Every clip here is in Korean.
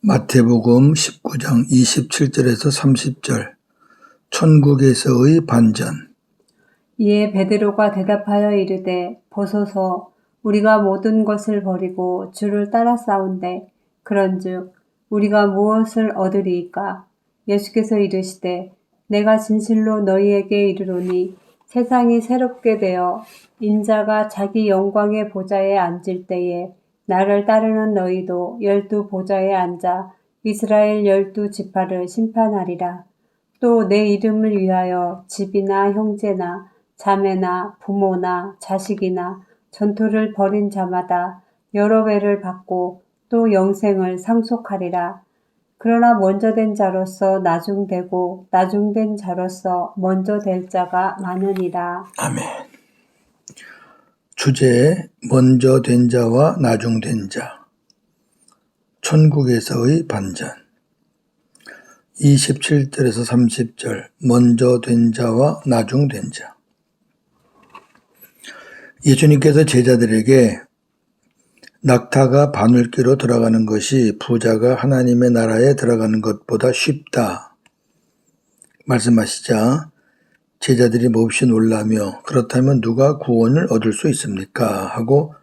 마태복음 19장 27절에서 30절 천국에서의 반전. 이에 베드로가 대답하여 이르되 보소서 우리가 모든 것을 버리고 주를 따라싸운데 그런즉 우리가 무엇을 얻으리이까? 예수께서 이르시되 내가 진실로 너희에게 이르노니 세상이 새롭게 되어 인자가 자기 영광의 보좌에 앉을 때에 나를 따르는 너희도 12 보좌에 앉아 이스라엘 12 지파를 심판하리라. 또 내 이름을 위하여 집이나 형제나 자매나 부모나 자식이나 전토를 벌인 자마다 여러 배를 받고 또 영생을 상속하리라. 그러나 먼저 된 자로서 나중되고 나중된 자로서 먼저 될 자가 많으니라. 아멘. 주제 먼저 된 자와 나중된 자. 천국에서의 반전. 27절에서 30절 먼저 된 자와 나중된 자. 예수님께서 제자들에게 낙타가 바늘귀로 들어가는 것이 부자가 하나님의 나라에 들어가는 것보다 쉽다 말씀하시자 제자들이 몹시 놀라며 그렇다면 누가 구원을 얻을 수 있습니까? 하고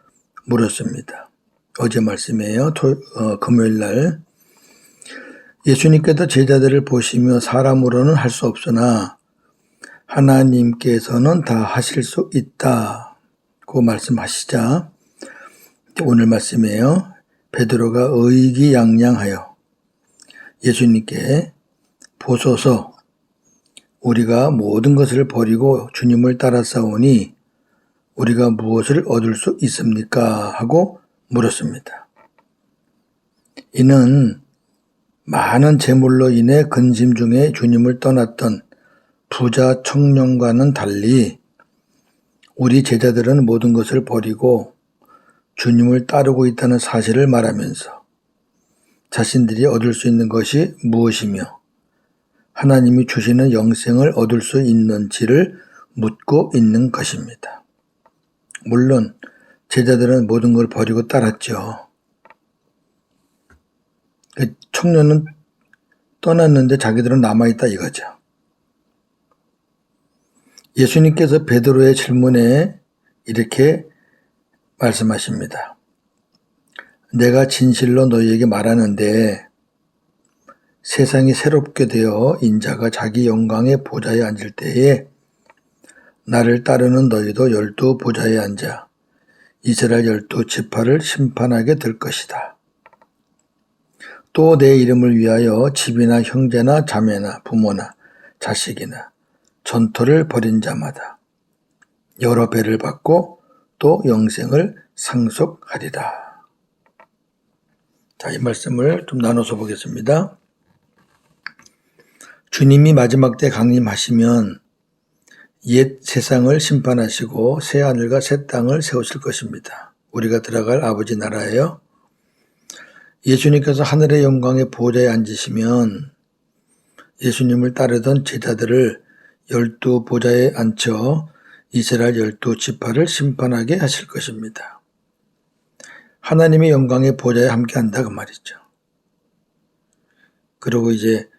물었습니다. 어제 말씀이에요. 금요일날 예수님께서 제자들을 보시며 사람으로는 할 수 없으나 하나님께서는 다 하실 수 있다고 말씀하시자 오늘 말씀이에요. 베드로가 의기양양하여 예수님께 보소서 우리가 모든 것을 버리고 주님을 따라싸우니 우리가 무엇을 얻을 수 있습니까? 하고 물었습니다. 이는 많은 재물로 인해 근심 중에 주님을 떠났던 부자 청년과는 달리 우리 제자들은 모든 것을 버리고 주님을 따르고 있다는 사실을 말하면서 자신들이 얻을 수 있는 것이 무엇이며 하나님이 주시는 영생을 얻을 수 있는지를 묻고 있는 것입니다. 물론 제자들은 모든 걸 버리고 따랐죠. 청년은 떠났는데 자기들은 남아있다 이거죠. 예수님께서 베드로의 질문에 이렇게 말씀하십니다. 내가 진실로 너희에게 말하는데 세상이 새롭게 되어 인자가 자기 영광의 보좌에 앉을 때에 나를 따르는 너희도 12 보좌에 앉아 이스라엘 12 지파를 심판하게 될 것이다. 또 내 이름을 위하여 집이나 형제나 자매나 부모나 자식이나 전토를 벌인 자마다 여러 배를 받고 또 영생을 상속하리라. 자, 이 말씀을 좀 나눠서 보겠습니다. 주님이 마지막 때 강림하시면 옛 세상을 심판하시고 새 하늘과 새 땅을 세우실 것입니다. 우리가 들어갈 아버지 나라예요. 예수님께서 하늘의 영광의 보좌에 앉으시면 예수님을 따르던 제자들을 12 보좌에 앉혀 이스라엘 12 지파를 심판하게 하실 것입니다. 하나님의 영광의 보좌에 함께 한다 그 말이죠. 그리고 이제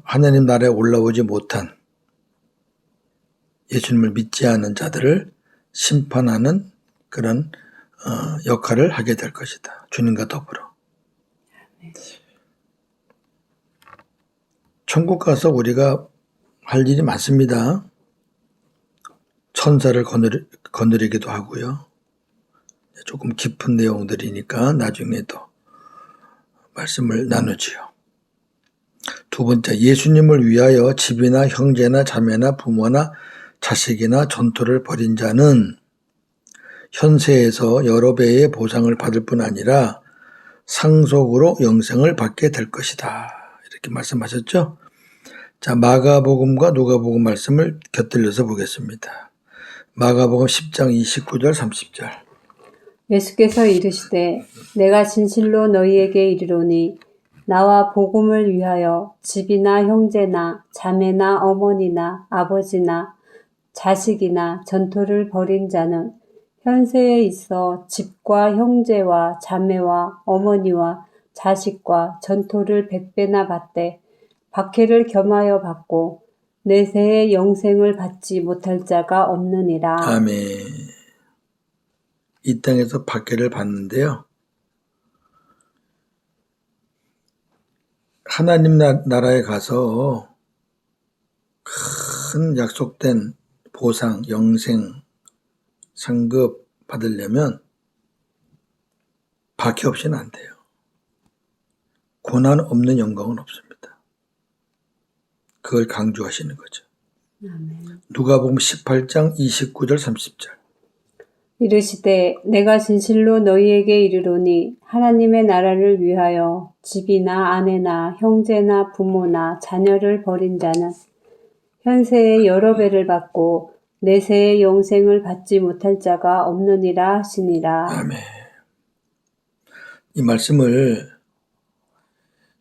하나님 나라에 올라오지 못한 예수님을 믿지 않은 자들을 심판하는 그런 역할을 하게 될 것이다. 주님과 더불어. 천국 가서 우리가 할 일이 많습니다. 천사를 거느리기도 하고요. 조금 깊은 내용들이니까 나중에 또 말씀을 나누지요. 두 번째, 예수님을 위하여 집이나 형제나 자매나 부모나 자식이나 전토를 벌인 자는 현세에서 여러 배의 보상을 받을 뿐 아니라 상속으로 영생을 받게 될 것이다. 이렇게 말씀하셨죠? 자, 마가복음과 누가복음 말씀을 곁들여서 보겠습니다. 마가복음 10장 29절 30절. 예수께서 이르시되 내가 진실로 너희에게 이르노니 나와 복음을 위하여 집이나 형제나 자매나 어머니나 아버지나 자식이나 전토를 벌인 자는 현세에 있어 집과 형제와 자매와 어머니와 자식과 전토를 100배나 받되 박해를 겸하여 받고 내세의 영생을 받지 못할 자가 없느니라. 아멘. 이 땅에서 박해를 받는데요. 하나님 나라에 가서 큰 약속된 보상, 영생, 상급 받으려면 박해 없이는 안 돼요. 고난 없는 영광은 없습니다. 그걸 강조하시는 거죠. 아멘. 누가복음 18장 29절 30절. 이르시되 내가 진실로 너희에게 이르노니 하나님의 나라를 위하여 집이나 아내나 형제나 부모나 자녀를 버린 자는 현세의 여러 배를 받고 내세의 영생을 받지 못할 자가 없느니라 하시니라. 아멘. 이 말씀을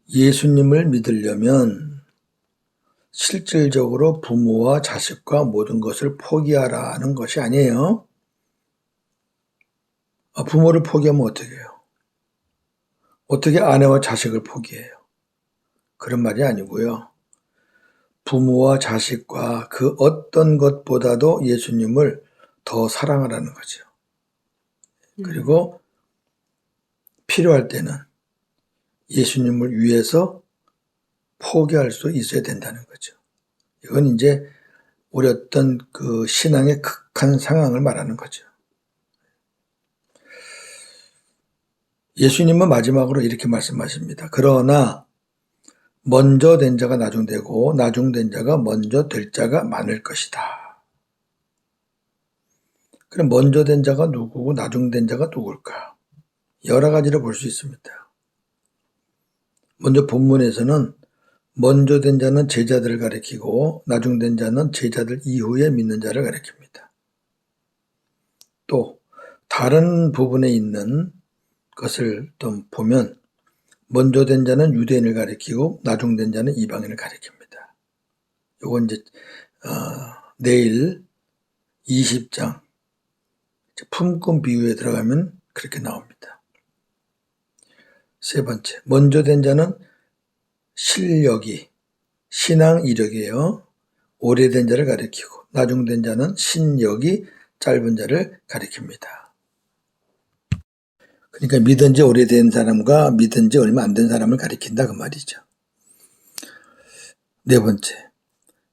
예수님을 믿으려면 실질적으로 부모와 자식과 모든 것을 포기하라는 것이 아니에요. 부모를 포기하면 어떻게 해요? 어떻게 아내와 자식을 포기해요? 그런 말이 아니고요. 부모와 자식과 그 어떤 것보다도 예수님을 더 사랑하라는 거죠. 그리고 필요할 때는 예수님을 위해서 포기할 수 있어야 된다는 거죠. 이건 이제 우리 어떤 그 신앙의 극한 상황을 말하는 거죠. 예수님은 마지막으로 이렇게 말씀하십니다. 그러나 먼저 된 자가 나중되고 나중된 자가 먼저 될 자가 많을 것이다. 그럼 먼저 된 자가 누구고 나중된 자가 누굴까? 여러 가지로 볼 수 있습니다. 먼저 본문에서는 먼저 된 자는 제자들을 가리키고 나중된 자는 제자들 이후에 믿는 자를 가리킵니다. 또 다른 부분에 있는 것을 또 보면 먼저 된 자는 유대인을 가리키고 나중된 자는 이방인을 가리킵니다. 요건 이제 내일 20장 품꾼 비유에 들어가면 그렇게 나옵니다. 세 번째, 먼저 된 자는 실력이 신앙 이력이에요. 오래된 자를 가리키고 나중된 자는 신력이 짧은 자를 가리킵니다. 그러니까 믿은 지 오래된 사람과 믿은 지 얼마 안 된 사람을 가리킨다 그 말이죠. 네 번째,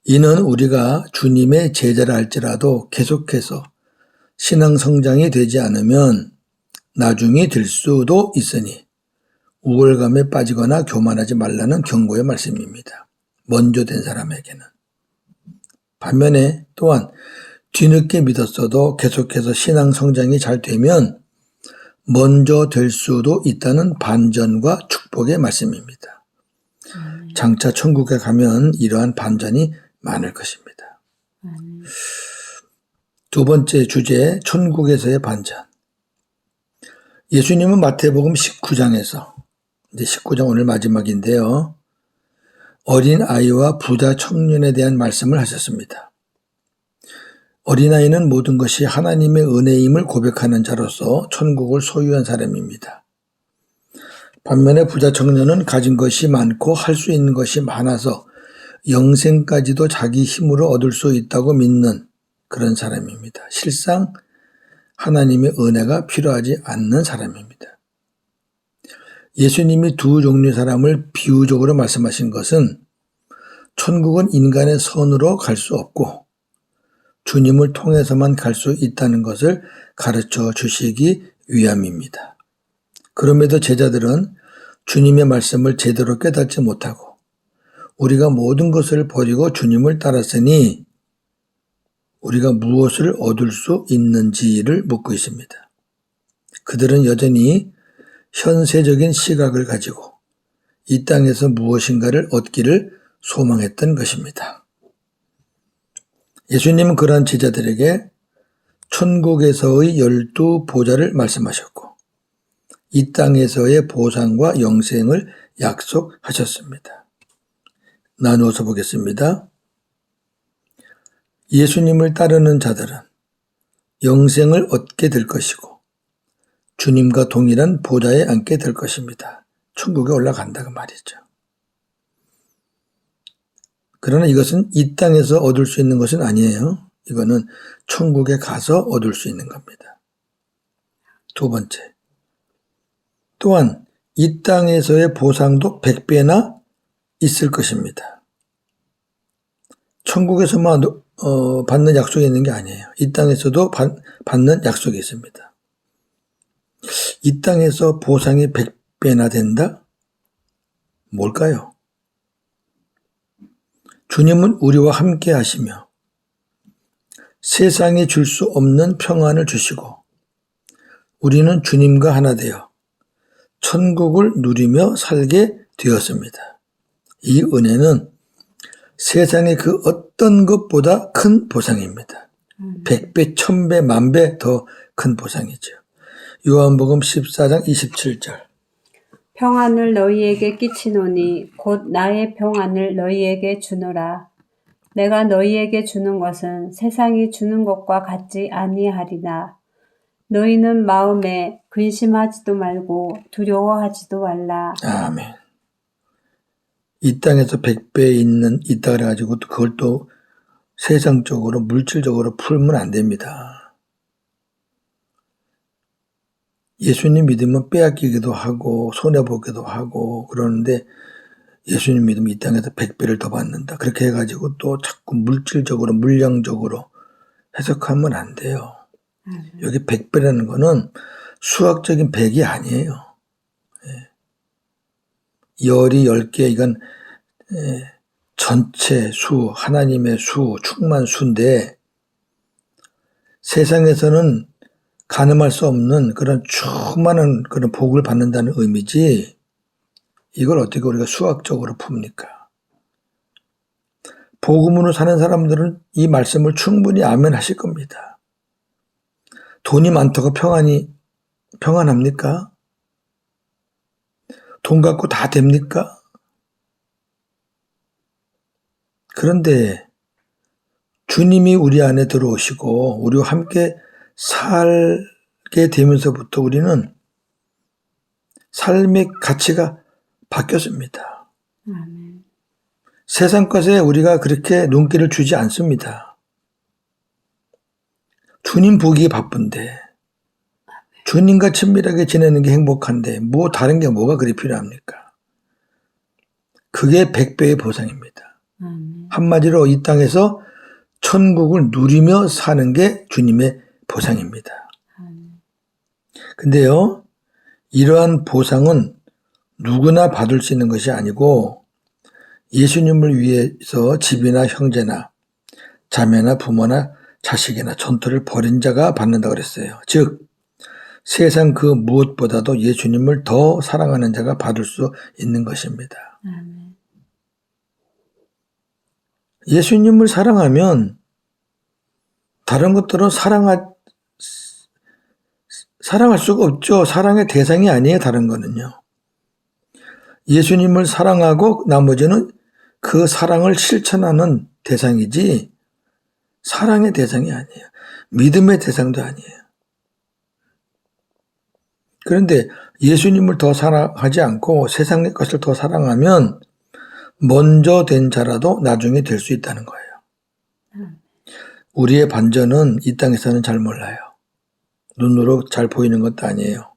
이는 우리가 주님의 제자라 할지라도 계속해서 신앙 성장이 되지 않으면 나중이 될 수도 있으니 우월감에 빠지거나 교만하지 말라는 경고의 말씀입니다. 먼저 된 사람에게는. 반면에 또한 뒤늦게 믿었어도 계속해서 신앙 성장이 잘 되면 먼저 될 수도 있다는 반전과 축복의 말씀입니다. 장차 천국에 가면 이러한 반전이 많을 것입니다. 두 번째 주제, 천국에서의 반전. 예수님은 마태복음 19장에서 이제 19장 오늘 마지막인데요. 어린 아이와 부자 청년에 대한 말씀을 하셨습니다. 어린아이는 모든 것이 하나님의 은혜임을 고백하는 자로서 천국을 소유한 사람입니다. 반면에 부자 청년은 가진 것이 많고 할 수 있는 것이 많아서 영생까지도 자기 힘으로 얻을 수 있다고 믿는 그런 사람입니다. 실상 하나님의 은혜가 필요하지 않는 사람입니다. 예수님이 두 종류의 사람을 비유적으로 말씀하신 것은 천국은 인간의 선으로 갈 수 없고 주님을 통해서만 갈 수 있다는 것을 가르쳐 주시기 위함입니다. 그럼에도 제자들은 주님의 말씀을 제대로 깨닫지 못하고 우리가 모든 것을 버리고 주님을 따랐으니 우리가 무엇을 얻을 수 있는지를 묻고 있습니다. 그들은 여전히 현세적인 시각을 가지고 이 땅에서 무엇인가를 얻기를 소망했던 것입니다. 예수님은 그러한 제자들에게 천국에서의 12보좌를 말씀하셨고 이 땅에서의 보상과 영생을 약속하셨습니다. 나누어서 보겠습니다. 예수님을 따르는 자들은 영생을 얻게 될 것이고 주님과 동일한 보좌에 앉게 될 것입니다. 천국에 올라간다고 말이죠. 그러나 이것은 이 땅에서 얻을 수 있는 것은 아니에요. 이거는 천국에 가서 얻을 수 있는 겁니다. 두 번째, 또한 이 땅에서의 보상도 100배나 있을 것입니다. 천국에서만 받는 약속이 있는 게 아니에요. 이 땅에서도 받는 약속이 있습니다. 이 땅에서 보상이 100배나 된다? 뭘까요? 주님은 우리와 함께 하시며 세상이 줄 수 없는 평안을 주시고 우리는 주님과 하나 되어 천국을 누리며 살게 되었습니다. 이 은혜는 세상의 그 어떤 것보다 큰 보상입니다. 100배, 1000배, 10,000배 더 큰 보상이죠. 요한복음 14장 27절. 평안을 너희에게 끼치노니 곧 나의 평안을 너희에게 주노라. 내가 너희에게 주는 것은 세상이 주는 것과 같지 아니하리나. 너희는 마음에 근심하지도 말고 두려워하지도 말라. 아멘. 이 땅에서 100배 있다 그래가지고 그걸 또 세상적으로 물질적으로 풀면 안 됩니다. 예수님 믿으면 빼앗기기도 하고 손해보기도 하고 그러는데 예수님 믿으면 이 땅에서 100배를 더 받는다. 그렇게 해가지고 또 자꾸 물질적으로 물량적으로 해석하면 안 돼요. 여기 100배라는 거는 수학적인 100이 아니에요. 열이 10개 이건 전체 수, 하나님의 수, 충만 수인데 세상에서는 가늠할 수 없는 그런 충만한 그런 복을 받는다는 의미지 이걸 어떻게 우리가 수학적으로 풉니까? 복음으로 사는 사람들은 이 말씀을 충분히 아멘하실 겁니다. 돈이 많다고 평안합니까? 돈 갖고 다 됩니까? 그런데 주님이 우리 안에 들어오시고 우리와 함께 살게 되면서부터 우리는 삶의 가치가 바뀌었습니다. 세상 것에 우리가 그렇게 눈길을 주지 않습니다. 주님 보기 바쁜데 주님과 친밀하게 지내는 게 행복한데 뭐 다른 게 뭐가 그리 필요합니까? 그게 100배의 보상입니다. 한마디로 이 땅에서 천국을 누리며 사는 게 주님의 보상입니다. 근데요, 이러한 보상은 누구나 받을 수 있는 것이 아니고 예수님을 위해서 집이나 형제나 자매나 부모나 자식이나 전토를 벌인 자가 받는다고 그랬어요. 즉 세상 그 무엇보다도 예수님을 더 사랑하는 자가 받을 수 있는 것입니다. 예수님을 사랑하면 다른 것들은 사랑할 수가 없죠. 사랑의 대상이 아니에요. 다른 거는요. 예수님을 사랑하고 나머지는 그 사랑을 실천하는 대상이지 사랑의 대상이 아니에요. 믿음의 대상도 아니에요. 그런데 예수님을 더 사랑하지 않고 세상의 것을 더 사랑하면 먼저 된 자라도 나중에 될 수 있다는 거예요. 우리의 반전은 이 땅에서는 잘 몰라요. 눈으로 잘 보이는 것도 아니에요.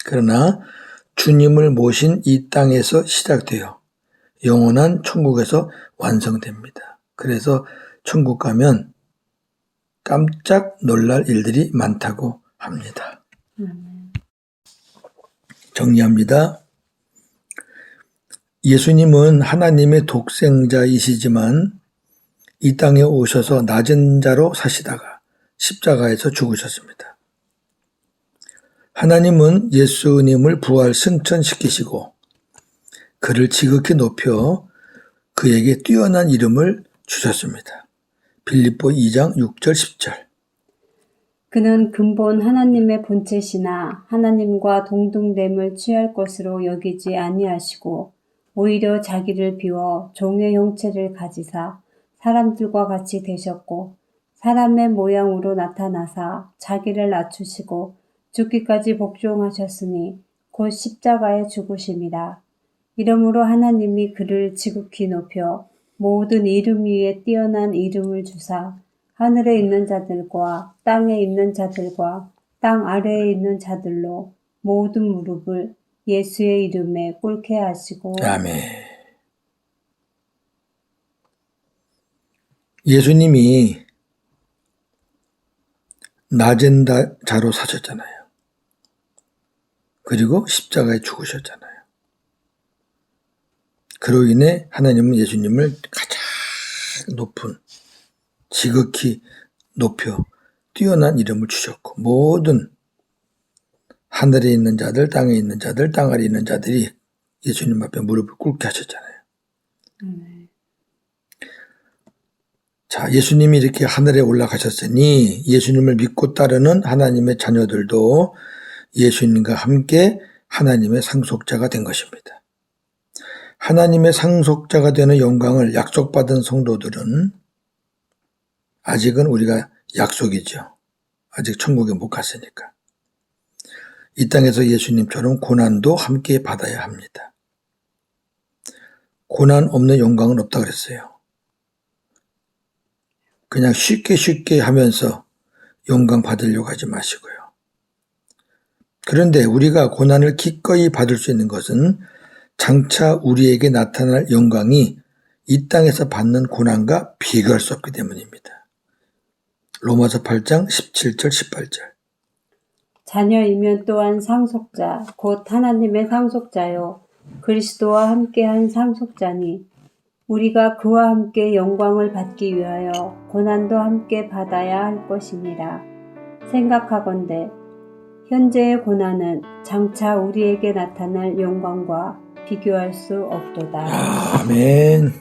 그러나 주님을 모신 이 땅에서 시작되어 영원한 천국에서 완성됩니다. 그래서 천국 가면 깜짝 놀랄 일들이 많다고 합니다. 정리합니다. 예수님은 하나님의 독생자이시지만 이 땅에 오셔서 낮은 자로 사시다가 십자가에서 죽으셨습니다. 하나님은 예수님을 부활 승천시키시고 그를 지극히 높여 그에게 뛰어난 이름을 주셨습니다. 빌립보 2장 6절 10절. 그는 근본 하나님의 본체시나 하나님과 동등됨을 취할 것으로 여기지 아니하시고 오히려 자기를 비워 종의 형체를 가지사 사람들과 같이 되셨고 사람의 모양으로 나타나사 자기를 낮추시고 죽기까지 복종하셨으니 곧 십자가의 죽으심이라. 이러므로 하나님이 그를 지극히 높여 모든 이름 위에 뛰어난 이름을 주사 하늘에 있는 자들과 땅에 있는 자들과 땅 아래에 있는 자들로 모든 무릎을 예수의 이름에 꿇게 하시고. 아멘. 예수님이 낮은 자로 사셨잖아요. 그리고 십자가에 죽으셨잖아요. 그로 인해 하나님은 예수님을 가장 높은, 지극히 높여 뛰어난 이름을 주셨고, 모든 하늘에 있는 자들, 땅에 있는 자들, 땅 아래에 있는 자들이 예수님 앞에 무릎을 꿇게 하셨잖아요. 자, 예수님이 이렇게 하늘에 올라가셨으니 예수님을 믿고 따르는 하나님의 자녀들도 예수님과 함께 하나님의 상속자가 된 것입니다. 하나님의 상속자가 되는 영광을 약속받은 성도들은 아직은 우리가 약속이죠. 아직 천국에 못 갔으니까. 이 땅에서 예수님처럼 고난도 함께 받아야 합니다. 고난 없는 영광은 없다 그랬어요. 그냥 쉽게 하면서 영광 받으려고 하지 마시고요. 그런데 우리가 고난을 기꺼이 받을 수 있는 것은 장차 우리에게 나타날 영광이 이 땅에서 받는 고난과 비교할 수 없기 때문입니다. 로마서 8장 17절 18절. 자녀이면 또한 상속자, 곧 하나님의 상속자요 그리스도와 함께한 상속자니 우리가 그와 함께 영광을 받기 위하여 고난도 함께 받아야 할 것이니라. 생각하건대 현재의 고난은 장차 우리에게 나타날 영광과 비교할 수 없도다. 아멘.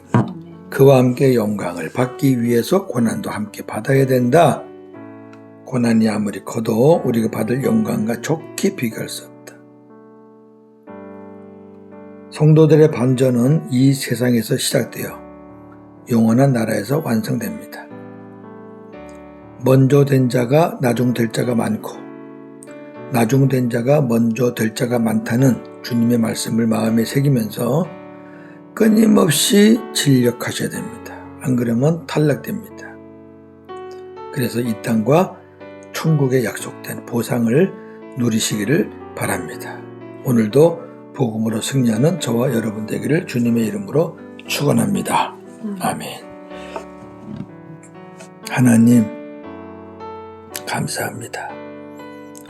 그와 함께 영광을 받기 위해서 고난도 함께 받아야 된다. 고난이 아무리 커도 우리가 받을 영광과 좋게 비교할 수 없다. 성도들의 반전은 이 세상에서 시작되어 영원한 나라에서 완성됩니다. 먼저 된 자가 나중될 자가 많고 나중된 자가 먼저 될 자가 많다는 주님의 말씀을 마음에 새기면서 끊임없이 진력하셔야 됩니다. 안 그러면 탈락됩니다. 그래서 이 땅과 천국에 약속된 보상을 누리시기를 바랍니다. 오늘도 복음으로 승리하는 저와 여러분 되기를 주님의 이름으로 축원합니다. 아멘. 하나님 감사합니다.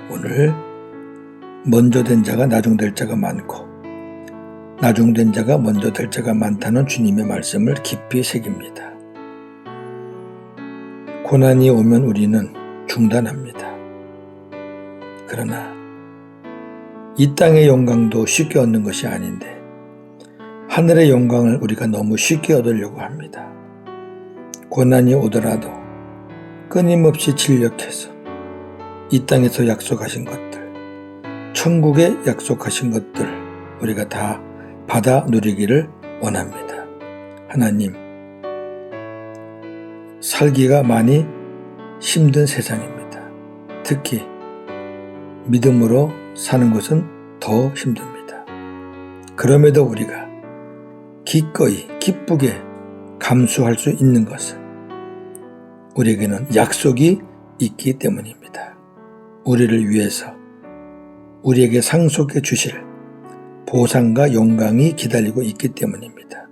오늘 먼저 된 자가 나중될 자가 많고 나중된 자가 먼저 될 자가 많다는 주님의 말씀을 깊이 새깁니다. 고난이 오면 우리는 중단합니다. 그러나 이 땅의 영광도 쉽게 얻는 것이 아닌데 하늘의 영광을 우리가 너무 쉽게 얻으려고 합니다. 고난이 오더라도 끊임없이 진력해서 이 땅에서 약속하신 것들, 천국에 약속하신 것들 우리가 다 받아 누리기를 원합니다. 하나님, 살기가 많이 힘든 세상입니다. 특히 믿음으로 사는 것은 더 힘듭니다. 그럼에도 우리가 기꺼이 기쁘게 감수할 수 있는 것은 우리에게는 약속이 있기 때문입니다. 우리를 위해서 우리에게 상속해 주실 보상과 영광이 기다리고 있기 때문입니다.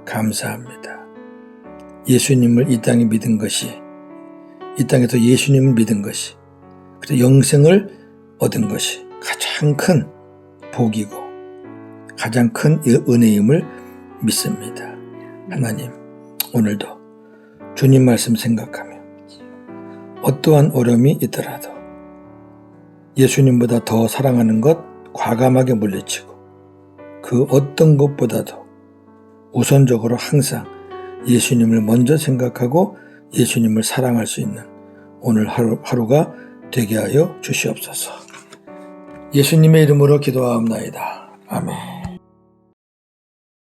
감사합니다. 예수님을 이 땅에 믿은 것이, 이 땅에서 예수님을 믿은 것이, 그래서 영생을 얻은 것이 가장 큰 복이고 가장 큰 은혜임을 믿습니다. 하나님, 오늘도 주님 말씀 생각하며 어떠한 어려움이 있더라도 예수님보다 더 사랑하는 것 과감하게 물리치고 그 어떤 것보다도 우선적으로 항상 예수님을 먼저 생각하고 예수님을 사랑할 수 있는 오늘 하루가 되게 하여 주시옵소서. 예수님의 이름으로 기도하옵나이다. 아멘.